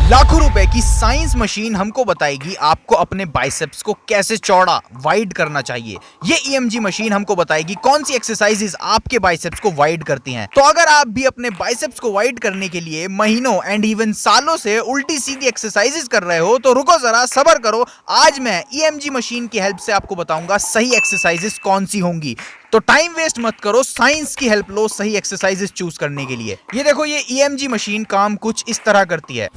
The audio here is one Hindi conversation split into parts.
लाखों रुपए की साइंस मशीन हमको बताएगी आपको अपने बाइसेप्स को कैसे चौड़ा वाइड करना चाहिए। ये ईएमजी मशीन हमको बताएगी कौन सी एक्सरसाइजेस आपके बाइसेप्स को वाइड करती हैं। तो अगर आप भी अपने बाइसेप्स को वाइड करने के लिए महीनों एंड इवन सालों से उल्टी सीधी एक्सरसाइजेस कर रहे हो तो रुको जरा, सब्र करो। आज मैं ईएमजी मशीन की हेल्प से आपको बताऊंगा सही एक्सरसाइजेस कौन सी होंगी। तो टाइम वेस्ट मत करो, साइंस की हेल्प लो सही एक्सरसाइजेस चूज करने के लिए। ये देखो, ये ईएमजी मशीन काम कुछ इस तरह करती है।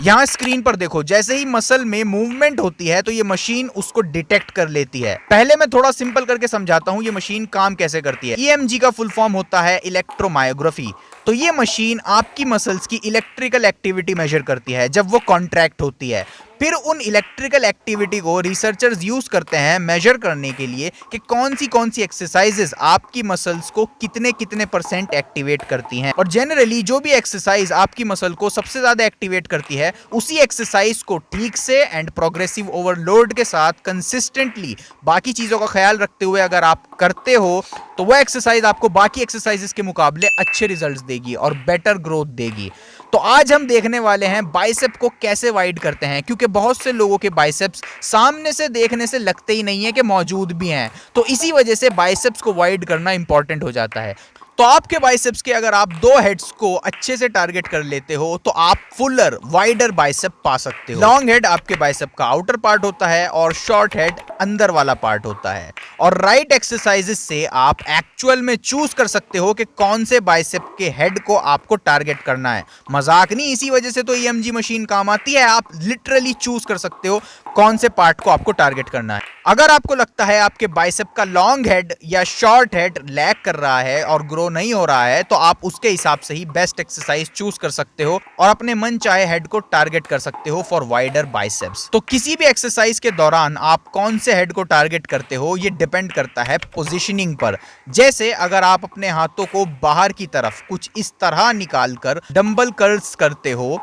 यहां स्क्रीन पर देखो, जैसे ही मसल में मूवमेंट होती है तो ये मशीन उसको डिटेक्ट कर लेती है। पहले मैं थोड़ा सिंपल करके समझाता हूं ये मशीन काम कैसे करती है। ईएमजी का फुल फॉर्म होता है इलेक्ट्रोमायोग्राफी। तो ये मशीन आपकी मसल्स की इलेक्ट्रिकल एक्टिविटी मेजर करती है जब वो कॉन्ट्रैक्ट होती है। फिर उन इलेक्ट्रिकल एक्टिविटी को रिसर्चर्स यूज करते हैं मेजर करने के लिए कि कौन सी एक्सरसाइजेस आपकी मसल्स को कितने कितने % एक्टिवेट करती हैं। और जनरली जो भी एक्सरसाइज आपकी मसल को सबसे ज्यादा एक्टिवेट करती है उसी एक्सरसाइज को ठीक से एंड प्रोग्रेसिव ओवरलोड के साथ कंसिस्टेंटली बाकी चीजों का ख्याल रखते हुए अगर आप करते हो तो वह एक्सरसाइज आपको बाकी एक्सरसाइजेस के मुकाबले अच्छे रिजल्ट्स देगी और बेटर ग्रोथ देगी। तो आज हम देखने वाले हैं बाइसेप को कैसे वाइड करते हैं, क्योंकि बहुत से लोगों के बाइसेप्स सामने से देखने से लगते ही नहीं है कि मौजूद भी हैं। तो इसी वजह से बाइसेप्स को वाइड करना इंपॉर्टेंट हो जाता है। तो आपके बाइसेप्स के अगर आप 2 हेड्स को अच्छे से टारगेट कर लेते हो तो आप फुलर वाइडर बाइसेप पा सकते हो। लॉन्ग हेड आपके बाइसेप का आउटर पार्ट होता है और शॉर्ट हेड अंदर वाला पार्ट होता है। और राइट एक्सरसाइजेस से आप एक्चुअल में चूज कर सकते हो कि कौन से बाइसेप के हेड को आपको टारगेट करना है। मजाक नहीं, इसी वजह से तो ईएमजी मशीन काम आती है। आप लिटरली चूज कर सकते हो कौन से पार्ट को आपको टारगेट करना है। अगर आपको लगता है आपके बाइसेप का लॉन्ग हेड या शॉर्ट हेड लैग कर रहा है और ग्रो नहीं हो रहा है तो आप उसके हिसाब से ही बेस्ट एक्सरसाइज चूज कर सकते हो और अपने मन चाहे हेड को टारगेट कर सकते हो फॉर वाइडर बाइसेप्स। तो किसी भी एक्सरसाइज के दौरान आप कौन से हेड को टारगेट करते हो ये डिपेंड करता है पोजीशनिंग पर। जैसे अगर आप अपने हाथों को बाहर की तरफ कुछ इस तरह निकालकर डंबल कर्ल्स करते हो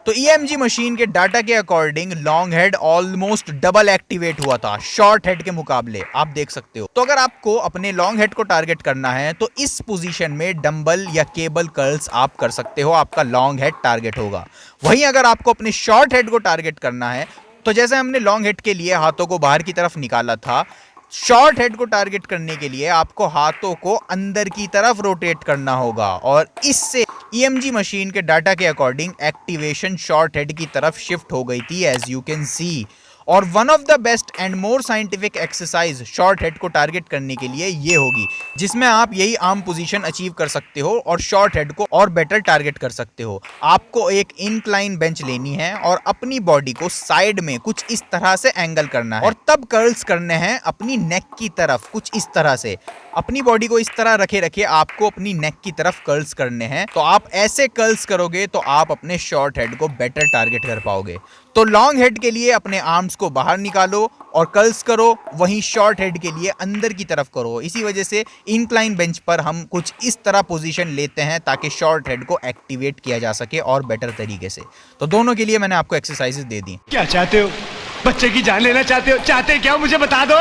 तो ईएमजी मशीन के डाटा के according long head almost double activate हुआ था शॉर्ट हेड के मुकाबले, आप देख सकते हो। तो अगर आपको अपने लॉन्ग हेड को टारगेट करना है तो इस पोजीशन में डंबल या केबल कर्ल्स आप कर सकते हो, आपका लॉन्ग हेड टारगेट होगा। वहीं अगर आपको अपने शॉर्ट हेड को टारगेट करना है तो जैसे हमने लॉन्ग हेड के लिए हाथों को बाहर की तरफ निकाला था, शॉर्ट हेड को टारगेट करने के लिए आपको हाथों को अंदर की तरफ रोटेट करना होगा और इससे ईएमजी मशीन के डाटा के अकॉर्डिंग एक्टिवेशन शॉर्ट हेड की तरफ शिफ्ट हो गई थी, एज यू कैन सी। और one of the best and more scientific exercise short head को टारगेट करने के लिए ये होगी, जिसमें आप यही आर्म पोजीशन अचीव कर सकते हो और शॉर्ट हेड को और बेटर टारगेट कर सकते हो। आपको एक इंक्लाइन बेंच लेनी है और अपनी बॉडी को साइड में कुछ इस तरह से एंगल करना है और तब कर्ल्स करने हैं अपनी नेक की तरफ कुछ इस तरह से। अपनी बॉडी को इस तरह रखे रखे आपको अपनी नेक की तरफ कर्ल्स करने हैं। तो आप ऐसे कर्ल्स करोगे तो आप अपने शॉर्ट हेड को बेटर टारगेट कर पाओगे। तो लॉन्ग हेड के लिए अपने आर्म्स को बाहर निकालो और कर्ल्स करो, वहीं शॉर्ट हेड के लिए अंदर की तरफ करो। इसी वजह से इंक्लाइन बेंच पर हम कुछ इस तरह पोजीशन लेते हैं ताकि शॉर्ट हेड को एक्टिवेट किया जा सके और बेटर तरीके से। तो दोनों के लिए मैंने आपको एक्सरसाइजेस दे दी। क्या चाहते हो? बच्चे की जान लेना चाहते हो? चाहते क्या मुझे बता दो।